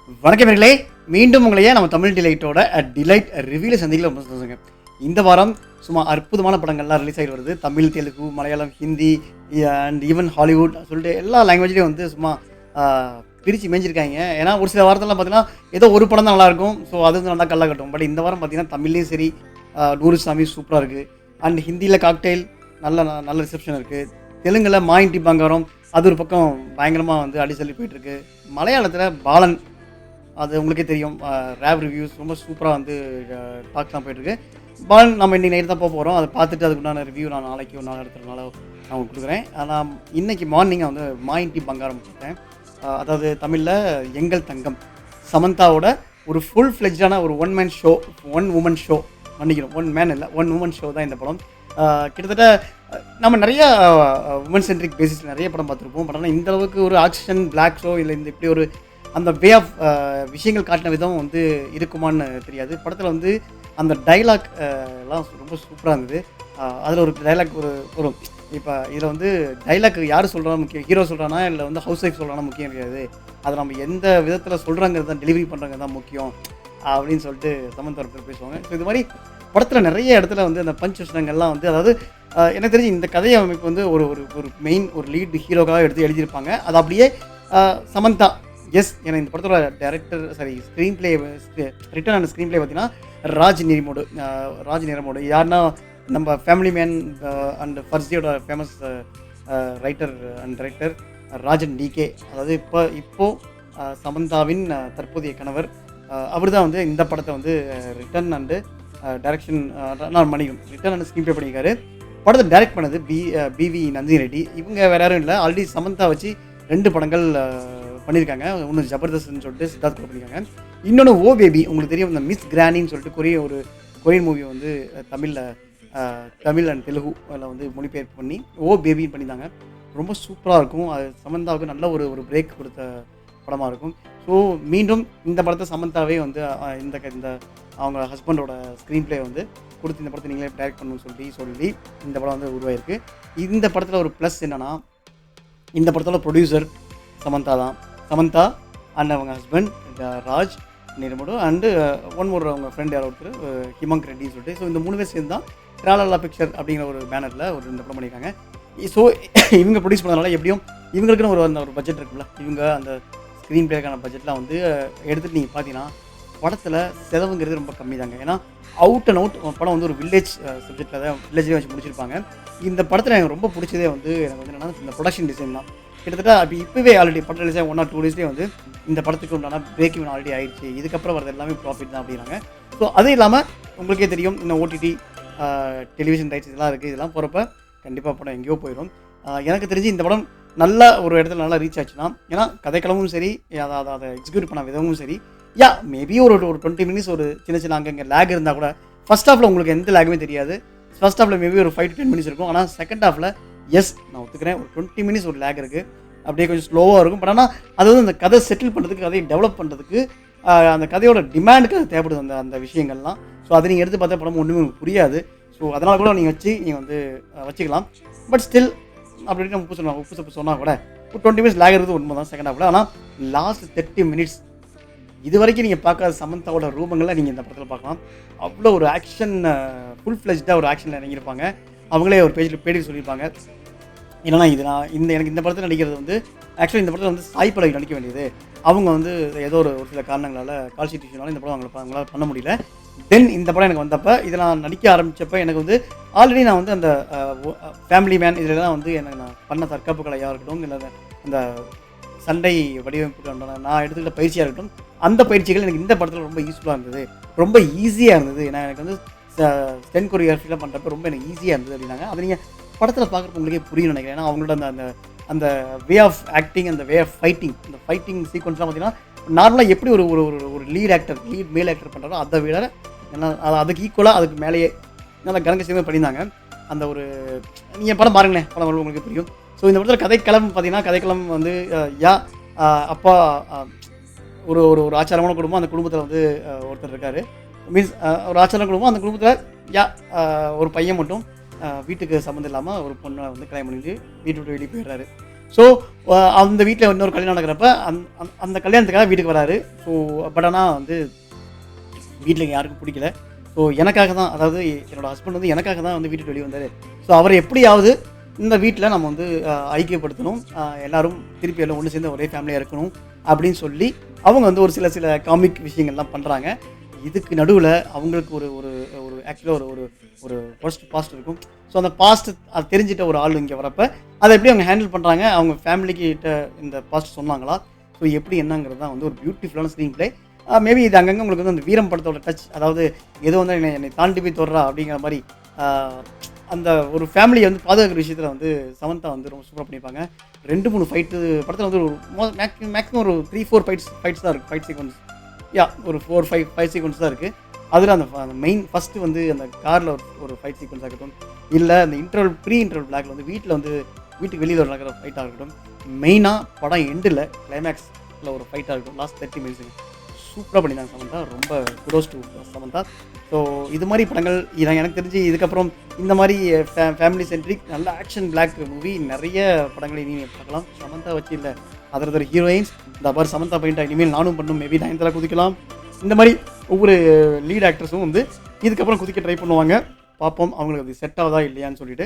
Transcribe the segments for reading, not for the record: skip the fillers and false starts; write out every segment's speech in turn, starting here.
வணக்கமர்களே, மீண்டும் உங்களையே நம்ம தமிழ் டிலைட்டோட டிலைட் ரிவ்யூவில் சந்திக்கல ரொம்ப சந்தோஷங்க. இந்த வாரம் சும்மா அற்புதமான படங்கள்லாம் ரிலீஸ் ஆகிட்டு வருது. Tamil, Telugu, Malayalam, Hindi and even Hollywood சொல்லிட்டு எல்லா லாங்குவேஜ்லேயும் வந்து சும்மா பிரித்து மேய்ஞ்சிருக்காங்க. ஏன்னா ஒரு சில வாரத்தெல்லாம் பார்த்தீங்கன்னா ஏதோ ஒரு படம் தான் நல்லாயிருக்கும். ஸோ அது வந்து நல்லா கல்ல கட்டும். பட் இந்த வாரம் பார்த்தீங்கன்னா தமிழ்லேயும் சரி நூறு சாமி சூப்பராக இருக்குது. அண்ட் ஹிந்தியில் காக்டெயில் நல்ல நல்ல ரிசப்ஷன் இருக்குது. தெலுங்கில் மாயின்டி பங்காரம் அது ஒரு பக்கம் பயங்கரமாக வந்து அடிச்சல்லி போயிட்டுருக்கு. மலையாளத்தில் பாலன் அது உங்களுக்கே தெரியும். ரேப் ரிவ்யூஸ் ரொம்ப சூப்பராக வந்து டாக் தான் போயிட்டுருக்கு. பாலன் நம்ம இன்றைக்கி நைட்டு தான் போகிறோம். அதை பார்த்துட்டு அதுக்குண்டான ரிவ்யூ நான் நாளைக்கு ஒரு நாள் எடுத்துறதுனால நான் உங்களுக்கு கொடுக்குறேன். ஆனால் இன்றைக்கி மார்னிங் வந்து மாயின்டி பங்காரம் பார்த்தேன். அதாவது தமிழில் எங்கள் தங்கம் சமந்தாவோட ஒரு ஃபுல் ஃப்ளெஜ்டான ஒரு one man show, one woman show, மன்னிக்கணும் ஒன் மேன் இல்லை ஒன் உமன் ஷோ தான் இந்த படம். கிட்டத்தட்ட நம்ம நிறைய உமன் சென்ட்ரிக் பேசிஸ் நிறைய படம் பார்த்துருப்போம். பட் ஆனால் இந்த அளவுக்கு ஒரு ஆக்ஷன் பிளாக் ஷோ இல்லை இந்த இப்படி ஒரு அந்த வே ஆஃப் விஷயங்கள் காட்டின விதம் வந்து இருக்குமான்னு தெரியாது. படத்தில் வந்து அந்த டைலாக் எல்லாம் ரொம்ப சூப்பராக இருந்தது. அதில் ஒரு டைலாக் ஒரு இப்போ இதில் வந்து டைலாக் யார் சொல்கிறான்னு முக்கியம், ஹீரோ சொல்கிறானா இல்லை வந்து ஹவுஸ் ஒய்ஃப் சொல்கிறானா முக்கியம் கிடையாது. அதை நம்ம எந்த விதத்தில் சொல்கிறாங்கிறது தான், டெலிவரி பண்ணுறாங்க தான் முக்கியம் அப்படின்னு சொல்லிட்டு சமந்தா ஒரு பேர் பேசுவாங்க. ஸோ இது மாதிரி படத்தில் நிறைய இடத்துல வந்து அந்த பஞ்ச் விஷயங்கள்லாம் வந்து, அதாவது எனக்கு தெரிஞ்சு இந்த கதை அமைப்பு வந்து ஒரு ஒரு மெயின் ஒரு லீட் ஹீரோக்காக எடுத்து எழுதியிருப்பாங்க. அது அப்படியே சமந்தா ஏன்னா இந்த படத்தோட director screen play written and screen play பார்த்தீங்கன்னா ராஜ் நிரமோடு யாருன்னா நம்ம ஃபேமிலி மேன் அண்ட் ஃபர்ஸ்டியோட famous writer and director Raj and DK. அதாவது இப்போது சமந்தாவின் தற்போதைய கணவர் அவர் தான் வந்து இந்த படத்தை வந்து ரிட்டன் அண்டு டைரக்ஷன் நான் மணிக்கும் ரிட்டன் அண்ட் ஸ்க்ரீன் பிளே பண்ணியிருக்காரு. படத்தை டைரக்ட் பண்ணது பிவி நந்தினி ரெட்டி. இவங்க வேறு யாரும் இல்லை, ஆல்ரெடி சமந்தா வச்சு 2 படங்கள் பண்ணியிருக்காங்க. ஒன்று ஜபர்தஸ்த்னு சொல்லிட்டு சித்தார்த் கூட பண்ணியிருக்காங்க. இன்னொன்று ஓ பேபி, உங்களுக்கு தெரியும் இந்த மிஸ் கிரானின்னு சொல்லிட்டு கொரியன் மூவி வந்து தமிழ் அண்ட் தெலுங்குல வந்து மொழிபெயர்ப்பு பண்ணி ஓ பேபின்னு பண்ணியிருந்தாங்க. ரொம்ப சூப்பராக இருக்கும். அது சமந்தாவுக்கு நல்ல ஒரு பிரேக் கொடுத்த படமாக இருக்கும். ஸோ மீண்டும் இந்த படத்தை சமந்தாவே வந்து இந்த அவங்க ஹஸ்பண்டோட ஸ்க்ரீன் பிளே வந்து கொடுத்து இந்த படத்தை நீங்களே டைரக்ட் பண்ணணும்னு சொல்லி இந்த படம் வந்து உருவாயிருக்கு. இந்த படத்தில் ஒரு ப்ளஸ் என்னென்னா, இந்த படத்தோட ப்ரொடியூசர் சமந்தா அண்ட் அவங்க husband Raj Nidimoru and one more அவங்க ஃப்ரெண்ட் யாரோ ஒருத்தர் ஹிமங்க் ரெட்டின்னு சொல்லிட்டு. ஸோ இந்த 3 பேர் சேர்ந்து தான் ட்ராலலா பிக்சர் அப்படிங்கிற ஒரு பேனரில் இந்த படம் பண்ணியிருக்காங்க. ஸோ இவங்க ப்ரொடியூஸ் பண்ணதுனால எப்படியும் இவங்களுக்குன்னு ஒரு பட்ஜெட் இருக்குல்ல, இவங்க அந்த ஸ்க்ரீன் பிளேக்கான பட்ஜெட்லாம் வந்து எடுத்துகிட்டு நீங்கள் பார்த்தீங்கன்னா படத்தில் செலவுங்கிறது ரொம்ப கம்மி தாங்க. ஏன்னா அவுட் படம் வந்து ஒரு வில்லேஜ் சப்ஜெக்டில் தான் வில்லேஜ்லேயே வச்சு முடிச்சிருப்பாங்க. இந்த படத்தில் எனக்கு ரொம்ப பிடிச்சதே வந்து எனக்கு வந்து என்னென்னா இந்த ப்ரொடக்ஷன் டிசைன் தான். கிட்டத்தட்ட அப்படி இப்போவே ஆல்ரெடி படம் ரிலீஸ் 1 or 2 டேஸ்லேயே வந்து இந்த படத்துக்கு உண்டான பிரேக் ஈவன் ஆல்ரெடி ஆயிடுச்சு, இதுக்கப்புறம் வரது எல்லாமே ப்ராஃபிட் தான் அப்படின்னாங்க. ஸோ அது இல்லாமல் உங்களுக்கே தெரியும் இந்த ஓடிடி டெலிவிஷன் ரைட்ஸ் இதெல்லாம் இருக்குது. இதெல்லாம் போகிறப்ப கண்டிப்பாக படம் எங்கேயோ போயிடும். எனக்கு தெரிஞ்சு இந்த படம் நல்ல ஒரு இடத்துல நல்லா ரீச் ஆச்சுன்னா, ஏன்னா கதைக்களமும் சரி அதை எக்ஸிக்யூட் பண்ண விதமும் சரி, மேபி ஒரு 20 மினிட்ஸ் ஒரு சின்ன அங்கே லேக் இருந்தால் கூட ஃபர்ஸ்ட் ஹாஃபில் உங்களுக்கு எந்த லேக்குமே தெரியாது. ஃபர்ஸ்ட் ஹாஃபில் மேபி ஒரு 5 to 10 மினிட்ஸ் இருக்கும். ஆனால் செகண்ட் ஹாஃபில் நான் ஒத்துக்கிறேன் ஒரு 20 மினிட்ஸ் ஒரு லேக் இருக்குது. அப்படியே கொஞ்சம் ஸ்லோவாக இருக்கும். பட் ஆனால் அது வந்து அந்த கதை செட்டில் பண்ணுறதுக்கு, கதையை டெவலப் பண்ணுறதுக்கு, அந்த கதையோட டிமாண்டுக்கு அது தேவைப்படுது அந்த விஷயங்கள்லாம். ஸோ அதை நீங்கள் எடுத்து பார்த்தா படம் ஒன்றுமே உங்களுக்கு புரியாது. ஸோ அதனால் கூட நீங்கள் வந்து வச்சுக்கலாம். பட் ஸ்டில் அப்படி நம்ம உப்பு சொன்னால் கூட ஒரு 20 மினிட்ஸ் லேக் இருக்குது உண்மை தான் செகண்ட் ஹாஃபில். ஆனால் லாஸ்ட் 30 மினிட்ஸ் இது வரைக்கும் நீங்கள் பார்க்காத சமந்தாவோட ரூபங்களை நீங்கள் இந்த படத்தில் பார்க்கலாம். அவ்வளோ ஒரு ஆக்ஷன் ஃபுல் ஃப்ளெஜ்டாக ஒரு ஆக்ஷனில் இறங்கியிருப்பாங்க. அவங்களே ஒரு பேட்டி சொல்லியிருப்பாங்க. என்னன்னா எனக்கு இந்த படத்தில் நடிக்கிறது வந்து ஆக்சுவலி இந்த படத்தில் வந்து சாய் பல்லவி நடிக்க வேண்டியது, அவங்க வந்து ஏதோ ஒரு சில காரணங்களால் கால் ஷீட் இஷ்யூனால இந்த படம் அவங்களால பண்ண முடியல. தென் இந்த படம் எனக்கு வந்தப்போ இதை நான் நடிக்க ஆரம்பித்தப்போ எனக்கு வந்து ஆல்ரெடி நான் வந்து அந்த ஃபேமிலி மேன் இதிலலாம் வந்து எனக்கு நான் பண்ண தற்காப்பு கலையாக இருக்கட்டும், இல்லை அந்த சண்டை வடிவமைப்புக்கு நான் எடுத்துக்கிட்ட பயிற்சியாக இருக்கட்டும், அந்த பயிற்சிகள் எனக்கு இந்த படத்தில் ரொம்ப யூஸ்ஃபுல்லாக இருந்தது, ரொம்ப ஈஸியாக இருந்தது. ஏன்னா எனக்கு வந்து ஸ்டென் கொரியோகிராஃபிலாம் பண்ணுறப்ப ரொம்ப எனக்கு ஈஸியாக இருந்தது அப்படின்னாங்க. அதை நீங்கள் படத்தில் பார்க்குறப்ப உங்களுக்கே புரியும் நினைக்கிறேன். ஏன்னா அவங்களோட அந்த வே ஆஃப் ஆக்டிங், அந்த வே ஆஃப் ஃபைட்டிங், இந்த ஃபைட்டிங் சீக்வன்ஸ்லாம் பார்த்தீங்கன்னா நார்மலாக எப்படி ஒரு லீட் மேல் ஆக்டர் பண்ணுறாரோ அதை விட அதுக்கு ஈக்குவலாக அதுக்கு மேலேயே நல்லா கனகசியமாக பண்ணியிருந்தாங்க. அந்த ஒரு நீங்கள் படம் பாருங்களேன், படம் உங்களுக்கு புரியும். ஸோ இந்த படத்தில் கதைக்களம் வந்து அப்பா ஒரு ஆச்சாரமான குடும்பம், அந்த குடும்பத்தில் வந்து ஒருத்தர் இருக்கார். மீன்ஸ் ஒரு ஆச்சாரமான குடும்பம், அந்த குடும்பத்தில் ஒரு பையன் மட்டும் வீட்டுக்கு சம்மந்தம் இல்லாமல் ஒரு பொண்ணை வந்து கல்யாணம் பண்ணிட்டு வீட்டு விட்டு வெளியே போயிடுறாரு. ஸோ அந்த வீட்டில் இன்னொரு கல்யாணம் நடக்கிறப்ப அந்த கல்யாணத்துக்காக வீட்டுக்கு வராரு. ஸோ பட் ஆனால் வந்து வீட்டில் யாருக்கும் பிடிக்கல. ஸோ எனக்காக தான், அதாவது என்னோடய ஹஸ்பண்ட் வந்து எனக்காக தான் வந்து வீட்டுக்கு வெளியே வந்தார். ஸோ அவரை எப்படியாவது இந்த வீட்டில் நம்ம வந்து ஐக்கியப்படுத்தணும், எல்லோரும் திருப்பி எல்லாம் ஒன்று சேர்ந்து ஒரே ஃபேமிலியாக இருக்கணும் அப்படின்னு சொல்லி அவங்க வந்து ஒரு சில காமிக் விஷயங்கள்லாம் பண்ணுறாங்க. இதுக்கு நடுவில் அவங்களுக்கு ஒரு ஒரு ஒரு ஆக்சுவலாக ஒரு ஒரு ஒரு பாஸ்ட் இருக்கும். ஸோ அந்த பாஸ்ட் அது தெரிஞ்சிட்ட ஒரு ஆள் இங்கே வரப்போ அதை எப்படி அவங்க ஹேண்டில் பண்ணுறாங்க, அவங்க ஃபேமிலிக்கிட்ட இந்த பாஸ்ட் சொன்னாங்களா, ஸோ எப்படி என்னங்கிறது தான் வந்து ஒரு பியூட்டிஃபுல்லான ஸ்க்ரீன் பிளே. மேபி இது அங்கங்கே உங்களுக்கு வந்து அந்த வீரம் படத்தோட டச், அதாவது ஏதோ வந்து என்னை தாண்டி போய் தொடுறா அப்படிங்கிற மாதிரி அந்த ஒரு ஃபேமிலியை வந்து பாதுகாக்கிற விஷயத்தில் வந்து சமந்தா வந்து ரொம்ப சூப்பராக பண்ணியிருப்பாங்க. 2-3 ஃபைட்டு படத்தில் வந்து ஒரு மேக்ஸிமம் ஒரு 3-4 ஃபைட்ஸ் தான் இருக்குது, ஃபைட் சீக்வன்ஸ். ஒரு 4-5 சீக்வன்ஸ் தான் இருக்குது. அதில் அந்த மெயின் ஃபஸ்ட்டு வந்து அந்த காரில் ஒரு ஃபைட் சீக்வன்ஸ் ஆகட்டும், இல்லை அந்த ப்ரீ இன்டர்வல் பிளாக்ல வந்து வீட்டுக்கு வெளியில் நடக்கிற ஃபைட்டாக இருக்கட்டும், மெயினாக படம் எண்டில் கிளைமேக்ஸில் ஒரு ஃபைட்டாக இருக்கட்டும், லாஸ்ட் 30 மினிட்ஸுக்கு சூப்பராக பண்ணியிருந்தாங்க சமந்தா. ரொம்ப குடோஸ் டு சமந்தா. ஸோ இது மாதிரி படங்கள் இதான் எனக்கு தெரிஞ்சு இதுக்கப்புறம் இந்த மாதிரி ஃபேமிலி சென்ட்ரிக் நல்ல ஆக்ஷன் பிளாக் மூவி நிறைய படங்களை நீங்கள் பார்க்கலாம். சமந்தா வச்சு இல்லை அதர் ஹீரோயின்ஸ் இந்த மாதிரி சமந்தா பாயிண்ட் இனிமேல் நானும் பண்ணும், மேபி நயன்தாரா குதிக்கலாம். இந்த மாதிரி ஒவ்வொரு லீட் ஆக்டர்ஸும் வந்து இதுக்கப்புறம் குதிக்க ட்ரை பண்ணுவாங்க. பார்ப்போம் அவங்களுக்கு அது செட் ஆகுதா இல்லையான்னு சொல்லிட்டு.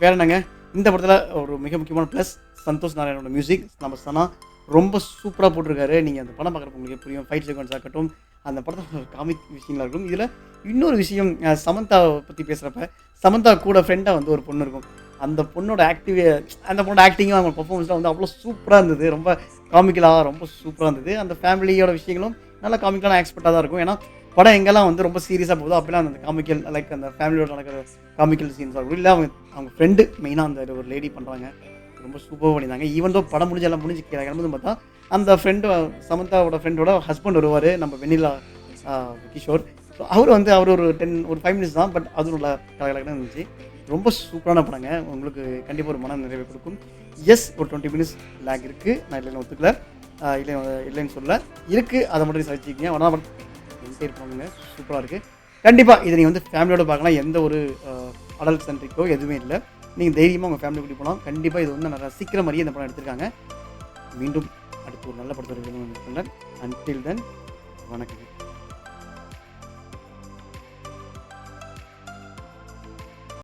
வேற என்னங்க, இந்த படத்தில் ஒரு மிக முக்கியமான ப்ளஸ் சந்தோஷ் நாராயணோட மியூசிக். நம்ம சனா ரொம்ப சூப்பராக போட்டிருக்காரு. நீங்கள் அந்த படம் பார்க்குறப்ப உங்களுக்கு புரியும். ஃபைட் சீக்வன்ஸ் ஆகட்டும், அந்த படத்தில் காமிக் விஷயங்களாக இருக்கும். இதில் இன்னொரு விஷயம், சமந்தாவை பற்றி பேசுகிறப்ப சமந்தா கூட ஃப்ரெண்டாக வந்து ஒரு பொண்ணு இருக்கும். அந்த பொண்ணோட ஆக்டிங்கும் அவங்க பர்ஃபார்மன்ஸ்லாம் வந்து அவ்வளோ சூப்பராக இருந்தது. ரொம்ப காமிக்கலாக ரொம்ப சூப்பராக இருந்தது. அந்த ஃபேமிலியோட விஷயங்களும் நல்லா காமிக்கலான எக்ஸ்பெக்டாக தான் இருக்கும். ஏன்னா படம் எங்கெல்லாம் வந்து ரொம்ப சீரியஸாக போகுதோ அப்போலாம் அந்த காமிக்கல் லைக் அந்த ஃபேமிலியோட நடக்கிற காமிக்கல் சீன்ஸாக இருக்கும். இல்லை அவங்க ஃப்ரெண்டு மெயினாக அந்த ஒரு லேடி பண்ணுறாங்க, ரொம்ப சூப்பராக பண்ணியிருந்தாங்க. ஈவன் தோ படம் முடிஞ்சு கிளம்புது பார்த்தா அந்த சமந்தாவோட ஃப்ரெண்டோட ஹஸ்பண்ட் வருவார், நம்ம வெண்ணிலா கிஷோர். ஸோ அவர் ஒரு 5 மினிட்ஸ் தான், பட் அது உள்ள கலகலன்னு இருந்துச்சு. ரொம்ப சூப்பரான படங்க, உங்களுக்கு கண்டிப்பாக ஒரு மன நிறைவை கொடுக்கும். ஒரு 20 மினிட்ஸ் லேக் இருக்குது, நான் இல்லைன்னு ஒத்துக்கல, இல்லைன்னு சொல்ல இருக்குது, அதை மட்டும் சகிச்சிக்கிங்க. ஆனால் இருப்பாங்க, சூப்பராக இருக்குது. கண்டிப்பாக இதை நீங்கள் வந்து ஃபேமிலியோட பார்க்கலாம். எந்த ஒரு அடல்ட் சென்ட்ரிக்கோ எதுவுமே இல்லை. நீங்கள் தைரியமாக உங்கள் ஃபேமிலி கூட்டி போகலாம். கண்டிப்பாக இது வந்து நான் ரசிக்கிற மாதிரியே இந்த படம் எடுத்திருக்காங்க. மீண்டும் அடுத்து ஒரு நல்ல படத்தோட அன்டில் தென் வணக்கம்.